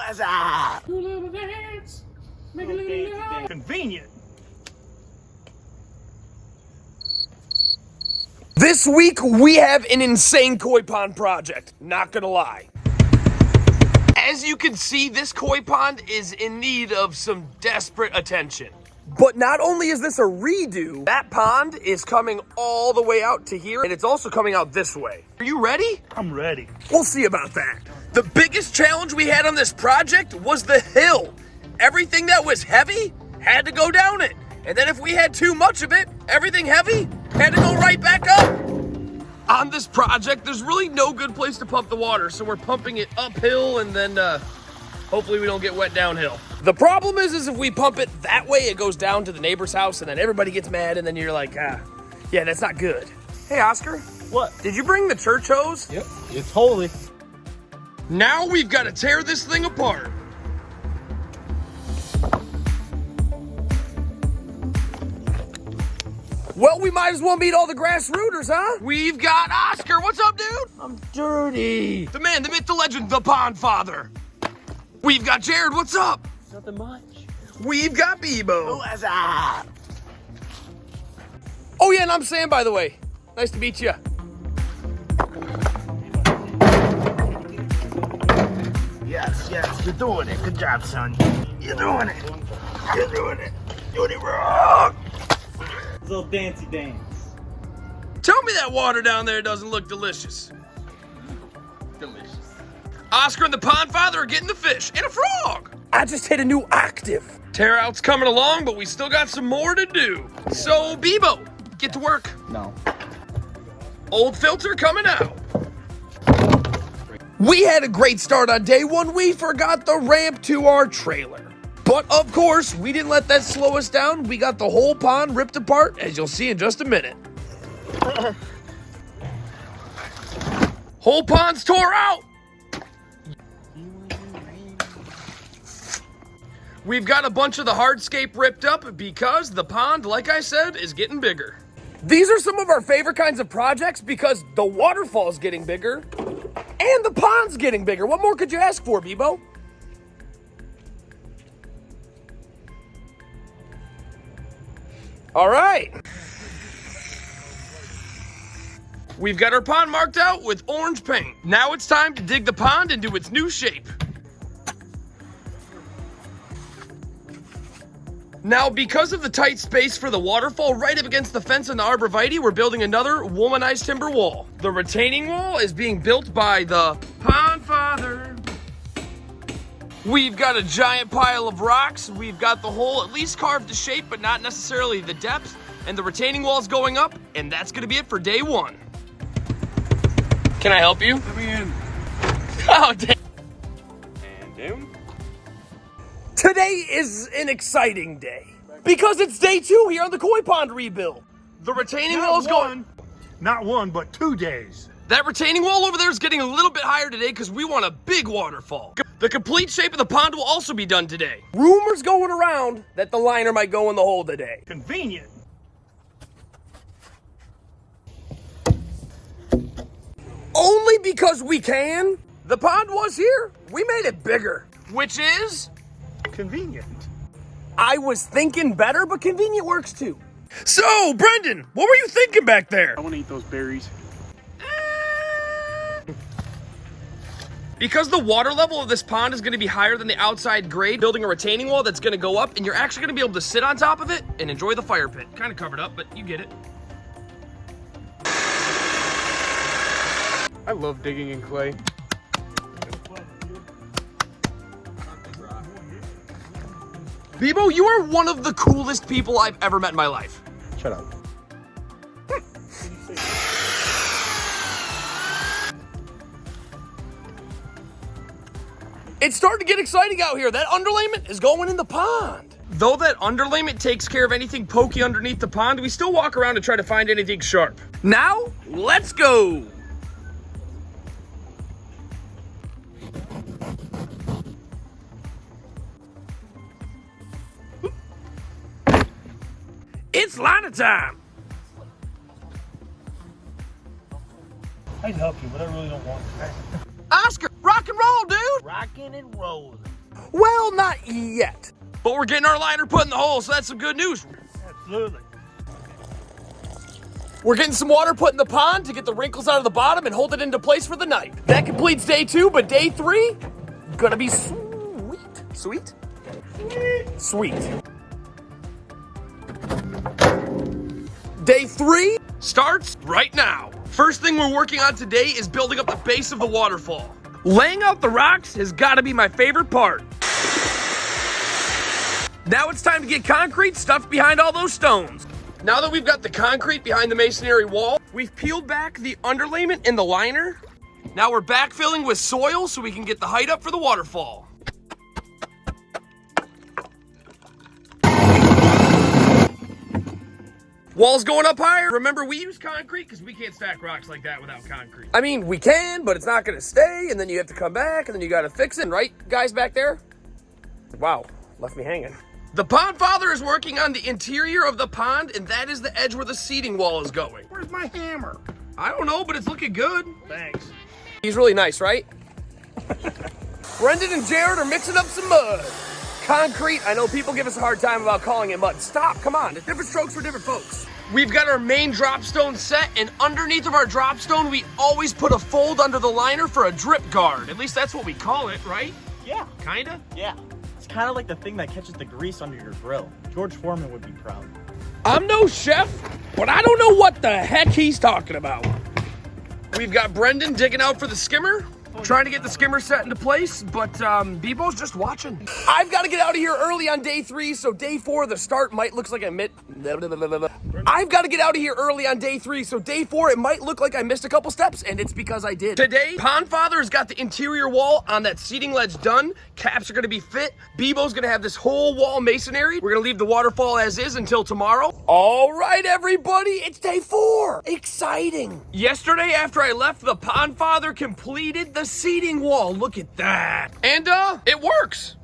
What's up? Do a little dance. Make a little dance. Convenient. This week, we have an insane koi pond project, not gonna lie. As you can see, this koi pond is in need of some desperate attention. But not only is this a redo, that pond is coming all the way out to here, and it's also coming out this way. Are you ready? I'm ready. We'll see about that. The biggest challenge we had on this project was the hill. Everything that was heavy had to go down it. And then if we had too much of it, everything heavy had to go right back up. On this project, there's really no good place to pump the water, so we're pumping it uphill and then hopefully we don't get wet downhill. The problem is if we pump it that way, it goes down to the neighbor's house and then everybody gets mad and then you're like, yeah, that's not good. Hey, Oscar. What? Did you bring the church hose? Yep, it's holy. Now we've got to tear this thing apart. Well, we might as well meet all the grassrooters, huh? We've got Oscar. What's up, dude? I'm dirty. The man, the myth, the legend, the pond father. We've got Jared. What's up? Nothing much. We've got Bebo. What's up? Oh, yeah, and I'm Sam, by the way. Nice to meet you. Yes, you're doing it. Good job, son. You're doing it. You're doing it. Doing it wrong. Little dancey dance. Tell me that water down there doesn't look delicious. Delicious. Oscar and the pond father are getting the fish and a frog. I just hit a new octave. Tear out's coming along, but we still got some more to do. So, Bebo, get to work. No. Old filter coming out. We had a great start on day one. We forgot the ramp to our trailer. But of course, we didn't let that slow us down. We got the whole pond ripped apart, as you'll see in just a minute. Whole pond's tore out. We've got a bunch of the hardscape ripped up because the pond, like I said, is getting bigger. These are some of our favorite kinds of projects because the waterfall's getting bigger and the pond's getting bigger. What more could you ask for, Bebo? All right. We've got our pond marked out with orange paint. Now it's time to dig the pond into its new shape. Now, because of the tight space for the waterfall right up against the fence and the arborvitae, we're building another womanized timber wall. The retaining wall is being built by the pond father. We've got a giant pile of rocks. We've got the hole at least carved to shape, but not necessarily the depth. And the retaining wall's going up, and that's gonna be it for day one. Can I help you? Let me in. Oh, damn. And down. Today is an exciting day because it's day 2 here on the koi pond rebuild. The retaining wall's going. Not one, but 2 days. That retaining wall over there is getting a little bit higher today because we want a big waterfall. The complete shape of the pond will also be done today. Rumors going around that the liner might go in the hole today. Convenient. Only because we can. The pond was here. We made it bigger, which is Convenient. I was thinking better, but convenient works too. So, Brendan, what were you thinking back there? I want to eat those berries. Because the water level of this pond is going to be higher than the outside grade, building a retaining wall that's going to go up, and you're actually going to be able to sit on top of it and enjoy the fire pit. Kind of covered up, but you get it. I love digging in clay. Bebo, you are one of the coolest people I've ever met in my life. Shut up. It's starting to get exciting out here. That underlayment is going in the pond. Though that underlayment takes care of anything pokey underneath the pond, we still walk around and try to find anything sharp. Now, let's go. It's liner time. I'd help you, but I really don't want to. Oscar, rock and roll, dude. Rocking and rolling. Well, not yet. But we're getting our liner put in the hole, so that's some good news. Absolutely. We're getting some water put in the pond to get the wrinkles out of the bottom and hold it into place for the night. That completes day 2, but day 3, gonna be sweet. Sweet? Sweet. Day 3 starts right now. First thing we're working on today is building up the base of the waterfall. Laying out the rocks has gotta be my favorite part. Now it's time to get concrete stuffed behind all those stones. Now that we've got the concrete behind the masonry wall, we've peeled back the underlayment in the liner. Now we're backfilling with soil so we can get the height up for the waterfall. Walls going up higher. Remember, we use concrete because we can't stack rocks like that without concrete. I mean, we can, but it's not gonna stay, and then you have to come back, and then you gotta fix it, right, guys back there? Wow, left me hanging. The pond father is working on the interior of the pond, and that is the edge where the seating wall is going. Where's my hammer? I don't know, but it's looking good. Thanks. He's really nice, right? Brendan and Jared are mixing up some mud. Concrete, I know people give us a hard time about calling it mud. Stop, come on, it's different strokes for different folks. We've got our main drop stone set, and underneath of our drop stone, we always put a fold under the liner for a drip guard. At least that's what we call it, right? Yeah. Kinda? Yeah. It's kind of like the thing that catches the grease under your grill. George Foreman would be proud. I'm no chef, but I don't know what the heck he's talking about. We've got Brendan digging out for the skimmer, trying to get the skimmer set into place, but Bebo's just watching. I've got to get out of here early on day 3, so day 4, the start might look like I missed. I've got to get out of here early on day 3, so day 4, it might look like I missed a couple steps, and it's because I did. Today, Pond Father's got the interior wall on that seating ledge done. Caps are going to be fit. Bebo's going to have this whole wall masonry. We're going to leave the waterfall as is until tomorrow. All right, everybody, it's day 4. Exciting. Yesterday, after I left, the Pond Father completed the seating wall. Look at that. And it works.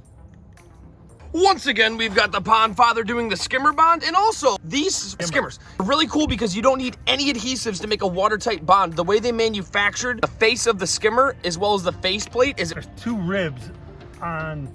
Once again, we've got the Pond Father doing the skimmer bond, and also these skimmers are really cool because you don't need any adhesives to make a watertight bond. The way they manufactured the face of the skimmer as well as the faceplate is there's 2 ribs on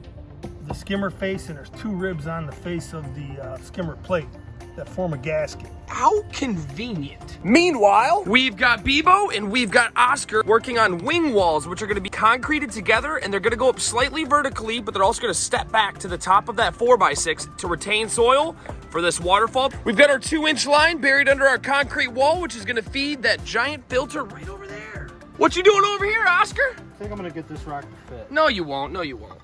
the skimmer face, and there's 2 ribs on the face of the skimmer plate that form a gasket. How convenient. Meanwhile, we've got Bebo and we've got Oscar working on wing walls, which are going to be concreted together, and they're going to go up slightly vertically, but they're also going to step back to the top of that 4x6 to retain soil for this waterfall. We've got our 2-inch line buried under our concrete wall, which is going to feed that giant filter right over there. What you doing over here, Oscar? I think I'm gonna get this rock to fit. No, you won't. No, you won't.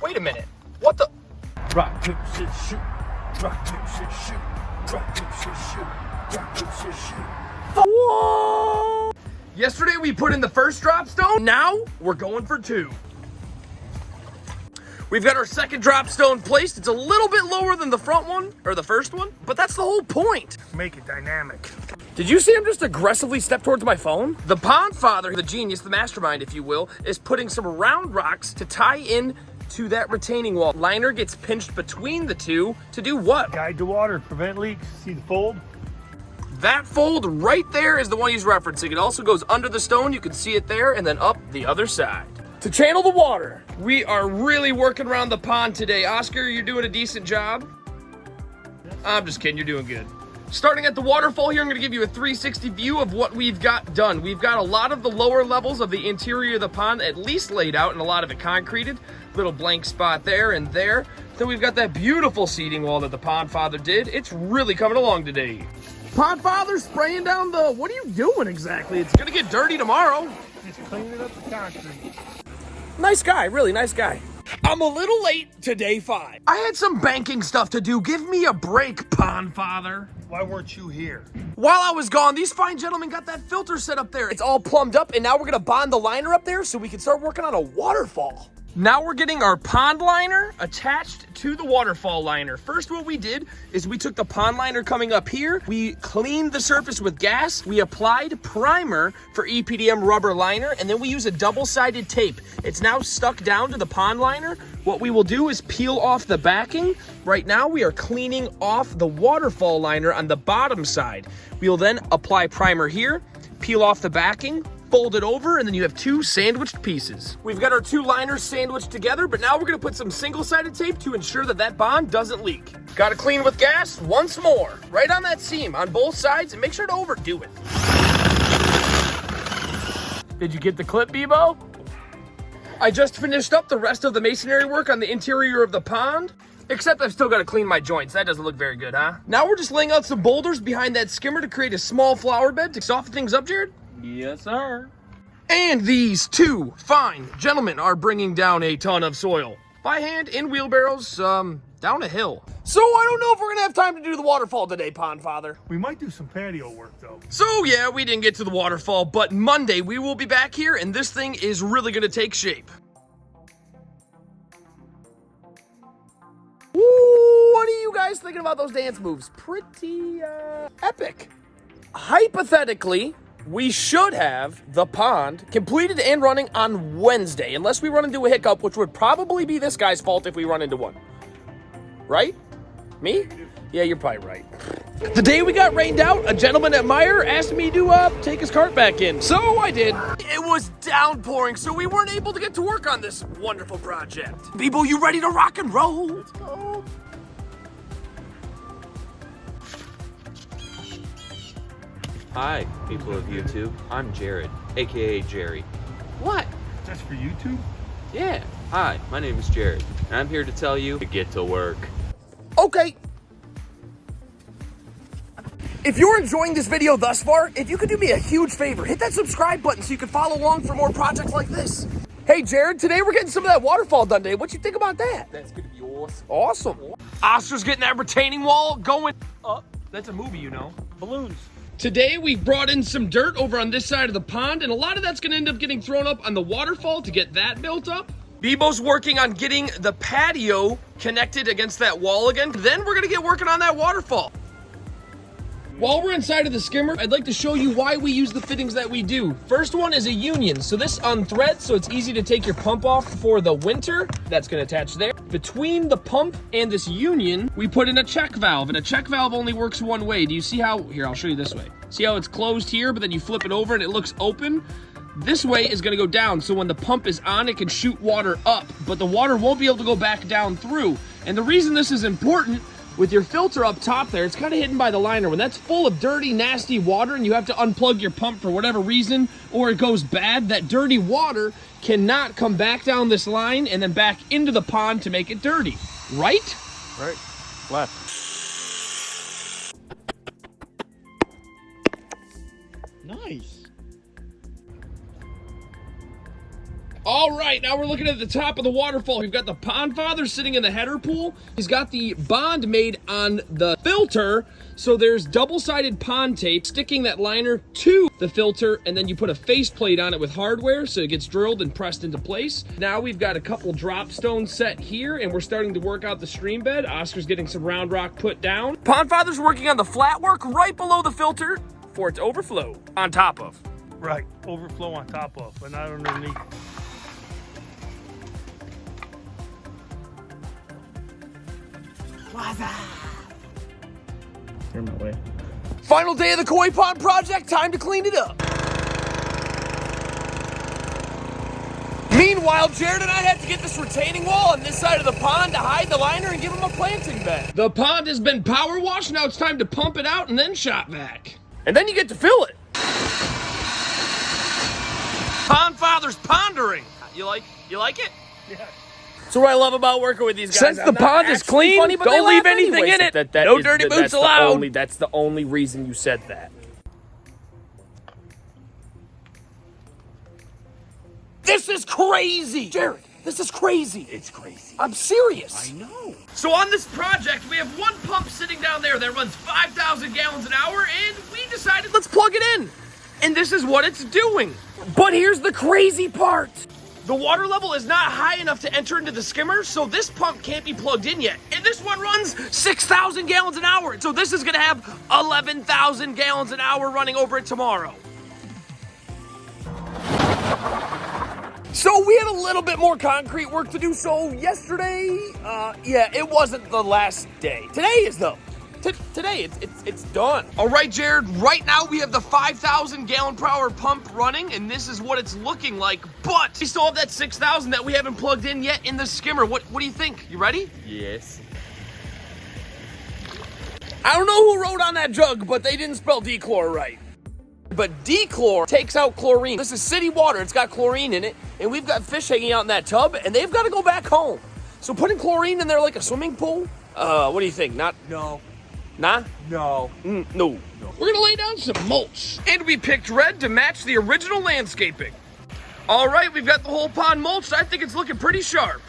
Wait a minute. What the? Rock, paper, scissors, shoot. Rock, paper, scissors, shoot. Rock, paper, scissors, shoot. Rock, paper, scissors, shoot. Whoa! Yesterday we put in the first drop stone. Now we're going for 2. We've got our second drop stone placed. It's a little bit lower than the front one, or the first one, but that's the whole point. Make it dynamic. Did you see him just aggressively step towards my phone? The Pond Father, the genius, the mastermind, if you will, is putting some round rocks to tie in to that retaining wall. Liner gets pinched between the 2 to do what? Guide the water, prevent leaks. See the fold? That fold right there is the one he's referencing. It also goes under the stone. You can see it there, and then up the other side. To channel the water, we are really working around the pond today. Oscar, you're doing a decent job. I'm just kidding, you're doing good. Starting at the waterfall here, I'm gonna give you a 360 view of what we've got done. We've got a lot of the lower levels of the interior of the pond at least laid out, and a lot of it concreted. Little blank spot there and there. Then we've got that beautiful seating wall that the Pond Father did. It's really coming along today. Pond Father spraying down the, what are you doing exactly? It's gonna get dirty tomorrow. Just cleaning up the concrete. Nice guy, really nice guy. I'm a little late to day 5. I had some banking stuff to do. Give me a break, Pond Father. Why weren't you here? While I was gone, these fine gentlemen got that filter set up there. It's all plumbed up, and now we're gonna bond the liner up there so we can start working on a waterfall. Now we're getting our pond liner attached to the waterfall liner. First, what we did is we took the pond liner coming up here, we cleaned the surface with gas, we applied primer for EPDM rubber liner, and then we use a double-sided tape. It's now stuck down to the pond liner. What we will do is peel off the backing. Right now, we are cleaning off the waterfall liner on the bottom side. We will then apply primer here, peel off the backing, fold it over, and then you have two sandwiched pieces. We've got our two liners sandwiched together, but now we're gonna put some single-sided tape to ensure that that bond doesn't leak. Gotta clean with gas once more, right on that seam on both sides, and make sure to overdo it. Did you get the clip, Bebo? I just finished up the rest of the masonry work on the interior of the pond. Except I've still got to clean my joints. That doesn't look very good, huh? Now we're just laying out some boulders behind that skimmer to create a small flower bed to soften things up, Jared. Yes, sir. And these two fine gentlemen are bringing down a ton of soil. By hand, in wheelbarrows, down a hill. So I don't know if we're going to have time to do the waterfall today, Pond Father. We might do some patio work, though. So yeah, we didn't get to the waterfall, but Monday we will be back here, and this thing is really going to take shape. Ooh, what are you guys thinking about those dance moves? Pretty, epic. Hypothetically, we should have the pond completed and running on Wednesday, unless we run into a hiccup, which would probably be this guy's fault if we run into one. Right? Me? Yeah, you're probably right. The day we got rained out, a gentleman at Meyer asked me to take his cart back in. So I did. It was downpouring, so we weren't able to get to work on this wonderful project. Bebo, you ready to rock and roll? Let's go. Hi, people of YouTube. I'm Jared, aka Jerry. What? That's for YouTube? Yeah. Hi, my name is Jared, and I'm here to tell you to get to work. Okay. If you're enjoying this video thus far, if you could do me a huge favor, hit that subscribe button so you can follow along for more projects like this. Hey, Jared, today we're getting some of that waterfall done today. What you think about that? That's gonna be awesome. Awesome. Oscar's getting that retaining wall going up. That's a movie, you know. Balloons. Today we brought in some dirt over on this side of the pond, and a lot of that's gonna end up getting thrown up on the waterfall to get that built up. Bebo's working on getting the patio connected against that wall again. Then we're gonna get working on that waterfall. While we're inside of the skimmer, I'd like to show you why we use the fittings that we do. First one is a union. So this unthreads, so it's easy to take your pump off for the winter. That's gonna attach there. Between the pump and this union, we put in a check valve, and a check valve only works one way. Do you see how, here, I'll show you this way. See how it's closed here, but then you flip it over and it looks open? This way is gonna go down, so when the pump is on, it can shoot water up, but the water won't be able to go back down through. And the reason this is important, with your filter up top there, it's kind of hidden by the liner. When that's full of dirty, nasty water and you have to unplug your pump for whatever reason, or it goes bad, that dirty water cannot come back down this line and then back into the pond to make it dirty. Right? Right. Left. Nice. All right, now we're looking at the top of the waterfall. We've got the pond father sitting in the header pool. He's got the bond made on the filter, so there's double-sided pond tape sticking that liner to the filter, and then you put a faceplate on it with hardware so it gets drilled and pressed into place. Now we've got a couple drop stones set here, and we're starting to work out the stream bed. Oscar's getting some round rock put down. Pond father's working on the flat work right below the filter for it to overflow on top of. Right. Overflow on top of, but not underneath. You're in my way. Final day of the koi pond project, time to clean it up. Meanwhile, Jared and I had to get this retaining wall on this side of the pond to hide the liner and give him a planting bed. The pond has been power washed, now it's time to pump it out and then shot vac. And then you get to fill it. Pond father's pondering. You like it? Yeah. So what I love about working with these guys, Since the pond is clean, don't leave anything in it. No dirty boots allowed. That's the only reason you said that. This is crazy! Jared, this is crazy. It's crazy. I'm serious. I know. So on this project, we have one pump sitting down there that runs 5,000 gallons an hour, and we decided let's plug it in. And this is what it's doing. But here's the crazy part. The water level is not high enough to enter into the skimmer, so this pump can't be plugged in yet. And this one runs 6,000 gallons an hour. So this is gonna have 11,000 gallons an hour running over it tomorrow. So we had a little bit more concrete work to do. So yesterday, yeah, it wasn't the last day. Today is though. today. It's done. All right, Jared, right now we have the 5,000 gallon per hour pump running, and this is what it's looking like, but we still have that 6,000 that we haven't plugged in yet in the skimmer. What do you think? You ready? Yes. I don't know who wrote on that jug, but they didn't spell dechlor right. But dechlor takes out chlorine. This is city water. It's got chlorine in it, and we've got fish hanging out in that tub, and they've got to go back home. So putting chlorine in there like a swimming pool? What do you think? No. Nah? No. No. We're gonna lay down some mulch. And we picked red to match the original landscaping. All right, we've got the whole pond mulched. I think it's looking pretty sharp.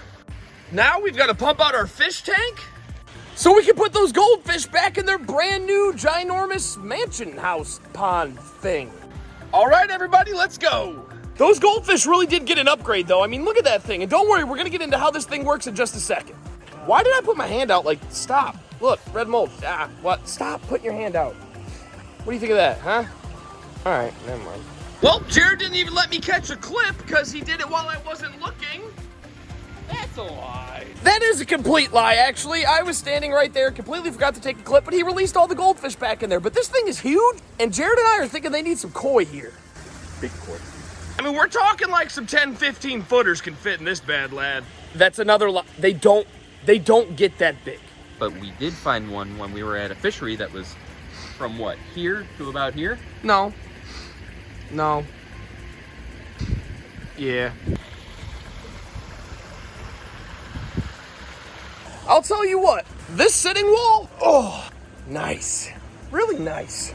Now we've got to pump out our fish tank, So we can put those goldfish back in their brand new ginormous mansion house pond thing. All right, everybody, let's go. Those goldfish really did get an upgrade, though. I mean, look at that thing. And don't worry, we're going to get into how this thing works in just a second. Why did I put my hand out? Like, stop. Look, red mulch. What? Stop putting your hand out. What do you think of that, huh? All right, never mind. Well, Jared didn't even let me catch a clip because he did it while I wasn't looking. That's a lie. That is a complete lie, actually. I was standing right there, completely forgot to take a clip, but he released all the goldfish back in there. But this thing is huge, and Jared and I are thinking they need some koi here. Big koi. I mean, we're talking like some 10, 15 footers can fit in this bad lad. That's another lie. They don't get that big. But we did find one when we were at a fishery that was from what, here to about here? No. Yeah. I'll tell you what, this sitting wall, oh, nice. Really nice.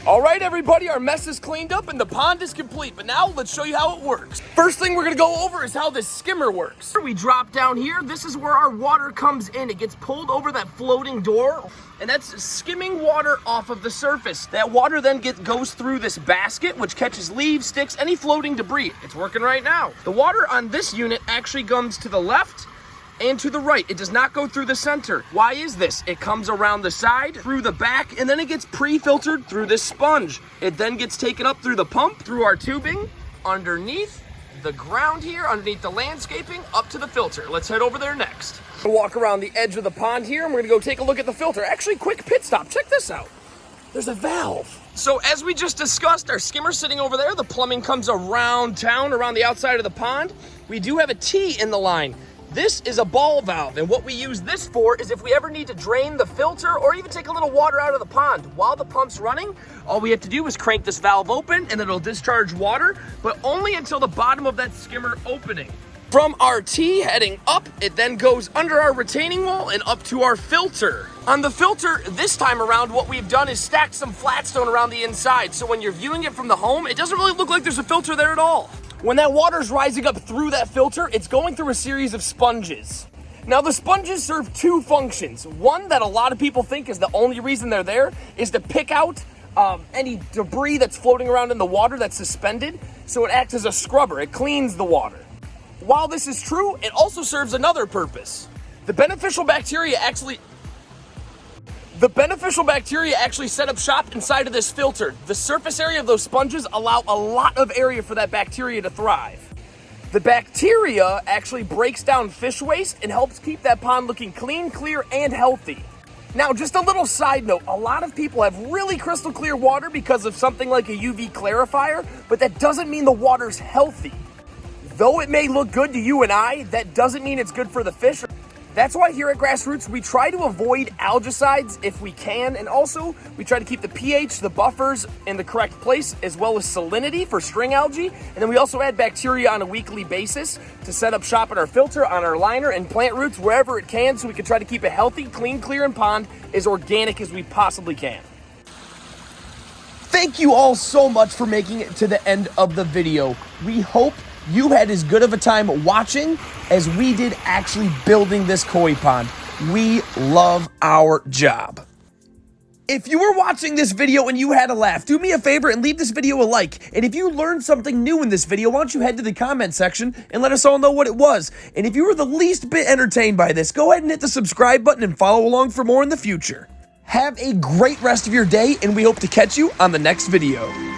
All right, everybody, our mess is cleaned up and the pond is complete, but now let's show you how it works. First thing we're gonna go over is how this skimmer works. We drop down here. This is where our water comes in. It gets pulled over that floating door, and that's skimming water off of the surface. That water then goes through this basket, which catches leaves, sticks, any floating debris. It's working right now. The water on this unit actually comes to the left and to the right. It does not go through the center. Why is this? It comes around the side, through the back, and then it gets pre-filtered through this sponge. It then gets taken up through the pump, through our tubing, underneath the ground here, underneath the landscaping, up to the filter. Let's head over there next. We'll walk around the edge of the pond here, and we're gonna go take a look at the filter. Actually, quick pit stop. Check this out. There's a valve. So as we just discussed, our skimmer's sitting over there. The plumbing comes around town, around the outside of the pond. We do have a T in the line. This is a ball valve, and what we use this for is if we ever need to drain the filter or even take a little water out of the pond while the pump's running, all we have to do is crank this valve open and it'll discharge water, but only until the bottom of that skimmer opening. From our T heading up, it then goes under our retaining wall and up to our filter. On the filter, this time around, what we've done is stacked some flatstone around the inside, so when you're viewing it from the home, it doesn't really look like there's a filter there at all. When that water's rising up through that filter, it's going through a series of sponges. Now, the sponges serve two functions. One that a lot of people think is the only reason they're there is to pick out any debris that's floating around in the water that's suspended, so it acts as a scrubber. It cleans the water. While this is true, it also serves another purpose. The beneficial bacteria actually set up shop inside of this filter. The surface area of those sponges allow a lot of area for that bacteria to thrive. The bacteria actually breaks down fish waste and helps keep that pond looking clean, clear, and healthy. Now, just a little side note, a lot of people have really crystal clear water because of something like a UV clarifier, but that doesn't mean the water's healthy. Though it may look good to you and I, that doesn't mean it's good for the fish. That's why here at Grassroots, we try to avoid algicides if we can, and also we try to keep the pH, the buffers, in the correct place, as well as salinity for string algae, and then we also add bacteria on a weekly basis to set up shop at our filter, on our liner, and plant roots wherever it can, so we can try to keep it healthy, clean, clear, and pond as organic as we possibly can. Thank you all so much for making it to the end of the video. We hope you had as good of a time watching as we did actually building this koi pond. We love our job. If you were watching this video and you had a laugh, do me a favor and leave this video a like. And if you learned something new in this video, why don't you head to the comment section and let us all know what it was. And if you were the least bit entertained by this, go ahead and hit the subscribe button and follow along for more in the future. Have a great rest of your day, and we hope to catch you on the next video.